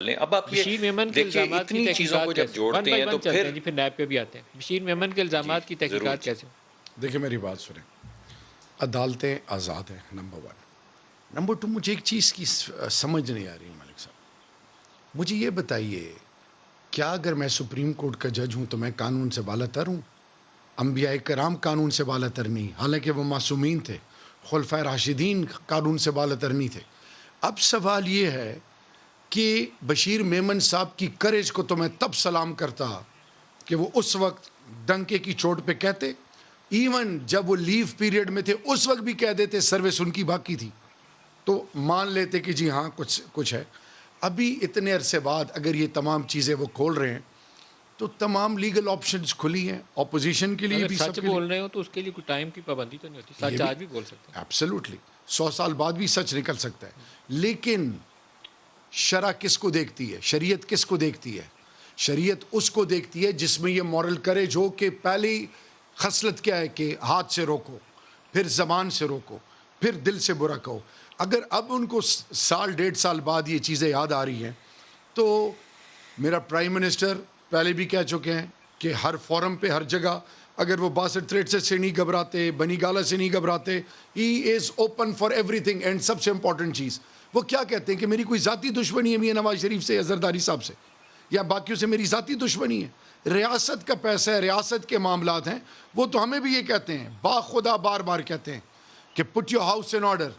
لیں۔ اب آپ یہ بشیر میمن کے دیکھیے الزامات کی اتنی چیزوں کو تحقیقات جب کیسے ون جوڑتے بائی ہیں تو ون چلتے پھر ہیں جی، پھر نیب پہ بھی آتے ہیں. بشیر میمن کے جی الزامات کی ضرور تحقیقات جی کیسے؟ دیکھیں میری بات سنیں، عدالتیں آزاد ہیں، نمبر ون. نمبر ٹو، مجھے ایک چیز کی سمجھ نہیں آ رہی ملک صاحب، مجھے یہ بتائیے کیا اگر میں سپریم کورٹ کا جج ہوں تو میں قانون سے بالا تر ہوں؟ انبیاء کرام قانون سے بالا تر نہیں، حالانکہ وہ معصومین تھے. خلفائے راشدین قانون سے بالا تر نہیں تھے. اب سوال یہ ہے کہ بشیر میمن صاحب کی کریج کو تو میں تب سلام کرتا کہ وہ اس وقت ڈنکے کی چوٹ پہ کہتے، ایون جب وہ لیو پیریڈ میں تھے اس وقت بھی کہہ دیتے سروس ان کی باقی تھی تو مان لیتے کہ جی ہاں کچھ ہے. ابھی اتنے عرصے بعد اگر یہ تمام چیزیں وہ کھول رہے ہیں تو تمام لیگل آپشنز کھلی ہیں اپوزیشن کے لیے اگر بھی، سچ سب کے بول لیے. رہے ہو تو اس کے لیے کوئی ٹائم کی پابندی تو نہیں ہوتی، یہ سچ آج بھی بول سکتے ہیں. ایبسلیوٹلی 100 سال بعد بھی سچ نکل سکتا ہے. لیکن شرع کس کو دیکھتی ہے؟ شریعت کس کو دیکھتی ہے؟ شریعت اس کو دیکھتی ہے جس میں یہ مورل کریج ہو کہ پہلی خصلت کیا ہے کہ ہاتھ سے روکو، پھر زبان سے روکو، پھر دل سے برا کہو. اگر اب ان کو سال 1.5 سال بعد یہ چیزیں یاد آ رہی ہیں تو میرا پرائم منسٹر پہلے بھی کہہ چکے ہیں کہ ہر فورم پہ ہر جگہ اگر وہ باسٹ تھریٹ سے نہیں گھبراتے، بنی گالا سے نہیں گھبراتے، he is open for everything. And سب سے امپورٹنٹ چیز وہ کیا کہتے ہیں کہ میری کوئی ذاتی دشمنی ہے میاں نواز شریف سے یا زرداری صاحب سے یا باقیوں سے، میری ذاتی دشمنی ہے. ریاست کا پیسہ ہے، ریاست کے معاملات ہیں. وہ تو ہمیں بھی یہ کہتے ہیں، باخدا بار بار کہتے ہیں کہ put your house in order.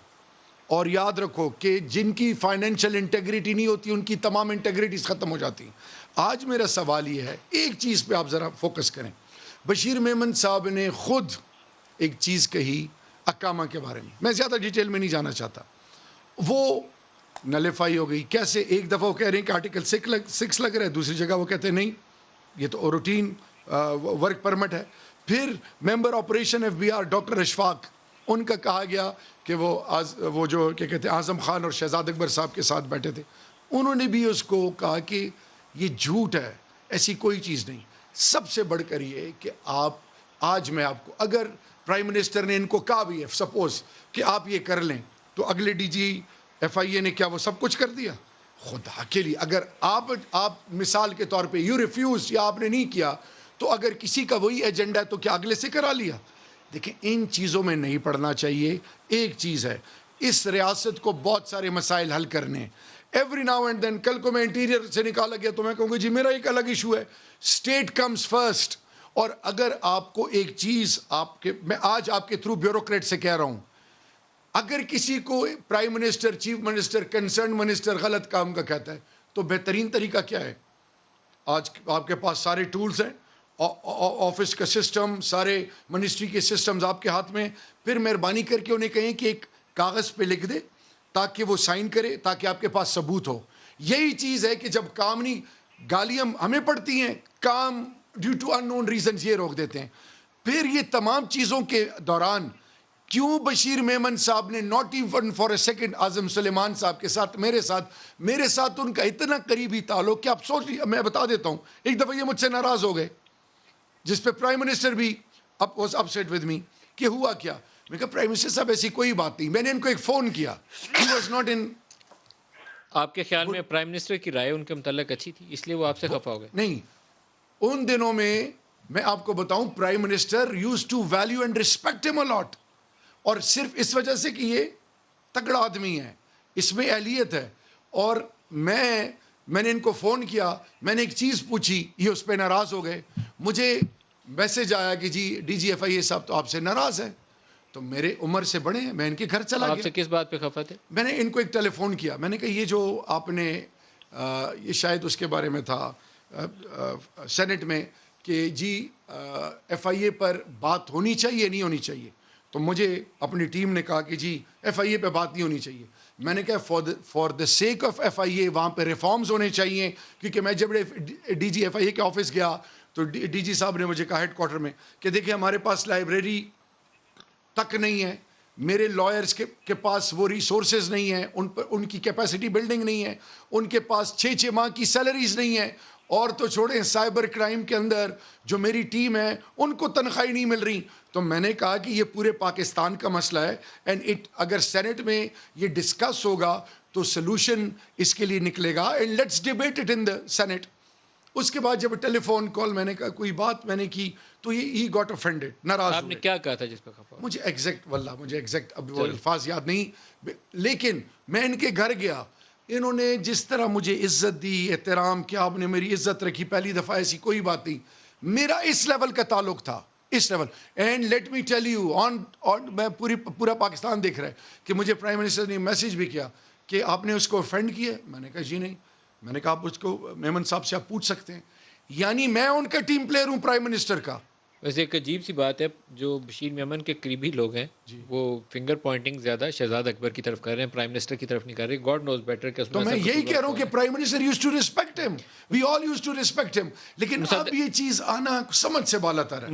اور یاد رکھو کہ جن کی فائنینشیل انٹیگریٹی نہیں ہوتی ان کی تمام انٹیگریٹیز ختم ہو جاتی ہیں. آج میرا سوال یہ ہے، ایک چیز پہ آپ ذرا فوکس کریں. بشیر میمن صاحب نے خود ایک چیز کہی اقامہ کے بارے میں زیادہ ڈیٹیل میں نہیں جانا چاہتا. وہ نلیفائی ہو گئی. کیسے؟ ایک دفعہ وہ کہہ رہے ہیں کہ آرٹیکل 6 لگ رہا ہے، دوسری جگہ وہ کہتے ہیں نہیں یہ تو روٹین ورک پرمٹ ہے. پھر member operation F B R doctor Ashfaq, ان کا کہا گیا کہ وہ جو کیا کہتے ہیں اعظم خان اور شہزاد اکبر صاحب کے ساتھ بیٹھے تھے، انہوں نے بھی اس کو کہا کہ یہ جھوٹ ہے، ایسی کوئی چیز نہیں. سب سے بڑھ کر یہ کہ آج میں آپ کو، اگر پرائم منسٹر نے ان کو کہا بھی ہے سپوز کہ آپ یہ کر لیں، تو اگلے ڈی جی ایف آئی اے نے کیا وہ سب کچھ کر دیا؟ خدا کے لیے اگر آپ مثال کے طور پہ یو ریفیوز یا آپ نے نہیں کیا، تو اگر کسی کا وہی ایجنڈا ہے تو کیا اگلے سے کرا لیا؟ دیکھیں ان چیزوں میں نہیں پڑنا چاہیے. ایک چیز ہے، اس ریاست کو بہت سارے مسائل حل کرنے ہیں. ایوری ناؤ اینڈ دین، کل کو میں انٹیریئر سے نکالا گیا تو میں کہوں گا جی میرا ایک الگ ایشو ہے. State comes first. اور اگر آپ کو ایک چیز میں آج آپ کے تھرو بیوروکریٹ سے کہہ رہا ہوں، اگر کسی کو prime minister, chief minister, concern minister غلط کام کا کہتا ہے تو بہترین طریقہ کیا ہے؟ آج آپ کے پاس سارے ٹولز ہیں، آفس کا سسٹم، سارے منسٹری کے سسٹمز آپ کے ہاتھ میں. پھر مہربانی کر کے انہیں کہیں کہ ایک کاغذ پہ لکھ دے تاکہ وہ سائن کرے، تاکہ آپ کے پاس ثبوت ہو. یہی چیز ہے کہ جب کام نہیں، گالیاں ہمیں پڑتی ہیں، کام due to unknown reasons یہ روک دیتے ہیں. پھر یہ تمام چیزوں کے دوران کیوں بشیر میمن صاحب نے not even for a second Azam Suleman sahab کے ساتھ، میرے ساتھ ان کا اتنا قریبی تعلق کہ آپ سوچ لیجیے. میں بتا دیتا ہوں، ایک دفعہ یہ مجھ سے ناراض ہو گئے جس پہ پرائم منسٹر بھی واز اپسیٹ ود می کہ ہوا کیا. میں کہا پرائم منسٹر صاحب ایسی کوئی بات نہیں. میں نے ان کو ایک فون کیا، ہی واز ناٹ ان. آپ کے خیال میں پرائم منسٹر کی رائے ان کے متعلق اچھی تھی اس لیے وہ آپ سے خفا ہو گئے؟ نہیں، ان دنوں میں آپ کو بتاؤں prime minister used to value and respect him a lot. اور صرف اس وجہ سے کہ یہ تگڑا آدمی ہے، اس میں اہلیت ہے. اور میں نے ان کو فون کیا، میں نے ایک چیز پوچھی، یہ اس پہ ناراض ہو گئے. مجھے میسج آیا کہ G D G F I اے صاحب تو آپ سے ناراض ہیں. تو میرے عمر سے بڑے ہیں، میں ان کے گھر چلا آپ گیا. سے کس بات پہ خفا تھے؟ میں نے ان کو ایک ٹیلی فون کیا، میں نے کہا یہ جو آپ نے یہ شاید اس کے بارے میں تھا سینٹ میں کہ جی ایف آئی اے پر بات ہونی چاہیے نہیں ہونی چاہیے. تو مجھے اپنی ٹیم نے کہا کہ جی ایف آئی اے پہ بات نہیں ہونی چاہیے. میں نے کہا for the sake of F I A وہاں پہ ریفارمز ہونے چاہیے. کیونکہ میں جب ڈی جی ایف آئی اے کے آفس گیا تو ڈی جی صاحب نے مجھے کہا ہیڈ کوارٹر میں کہ دیکھیں ہمارے پاس لائبریری تک نہیں ہے، میرے لائرز کے پاس وہ ریسورسز نہیں ہیں، ان کی کیپیسٹی بلڈنگ نہیں ہے، ان کے پاس 6 ماہ کی سیلریز نہیں ہیں. اور تو چھوڑیں، سائبر کرائم کے اندر جو میری ٹیم ہے ان کو تنخواہیں نہیں مل رہی. تو میں نے کہا کہ یہ پورے پاکستان کا مسئلہ ہے، اینڈ اگر سینٹ میں یہ ڈسکس ہوگا تو سلوشن اس کے لیے نکلے گا and let's debate it in the Senate. اس کے بعد جب ٹیلی فون کال میں نے کہا کوئی بات میں نے کی تو ہی گاٹ افینڈیڈ, ناراض آپ نے ہوئے. کیا کہا تھا جس پہ خفا ہوا؟ مجھے ایگزیکٹ واللہ مجھے ایگزیکٹ اب وہ الفاظ یاد نہیں, لیکن میں ان کے گھر گیا, انہوں نے جس طرح مجھے عزت دی, احترام کیا, آپ نے میری عزت رکھی, پہلی دفعہ ایسی کوئی بات نہیں. میرا اس لیول کا تعلق تھا, اس level. And let me tell you on میں پورا پاکستان دیکھ رہا ہے کہ مجھے پرائم منسٹر نے میسج بھی کیا کہ آپ نے اس کو افینڈ کیا. میں نے کہا جی نہیں. میں نے کہا آپ اس کو میمن صاحب سے آپ پوچھ سکتے ہیں. یعنی میں ان کا ٹیم پلیئر ہوں پرائم منسٹر کا. ویسے ایک عجیب سی بات ہے, جو بشیر میمن کے قریبی لوگ ہیں وہ فنگر پوائنٹنگ زیادہ شہزاد اکبر کی طرف کر رہے ہیں, پرائم منسٹر کی طرف نہیں کر رہے. گاڈ نوز بیٹر کہ اس تو میں یہی کہہ رہا ہوں کہ prime minister used to respect him, we all used to respect him, لیکن اب یہ چیز آنا سمجھ سے بالا تر ہے.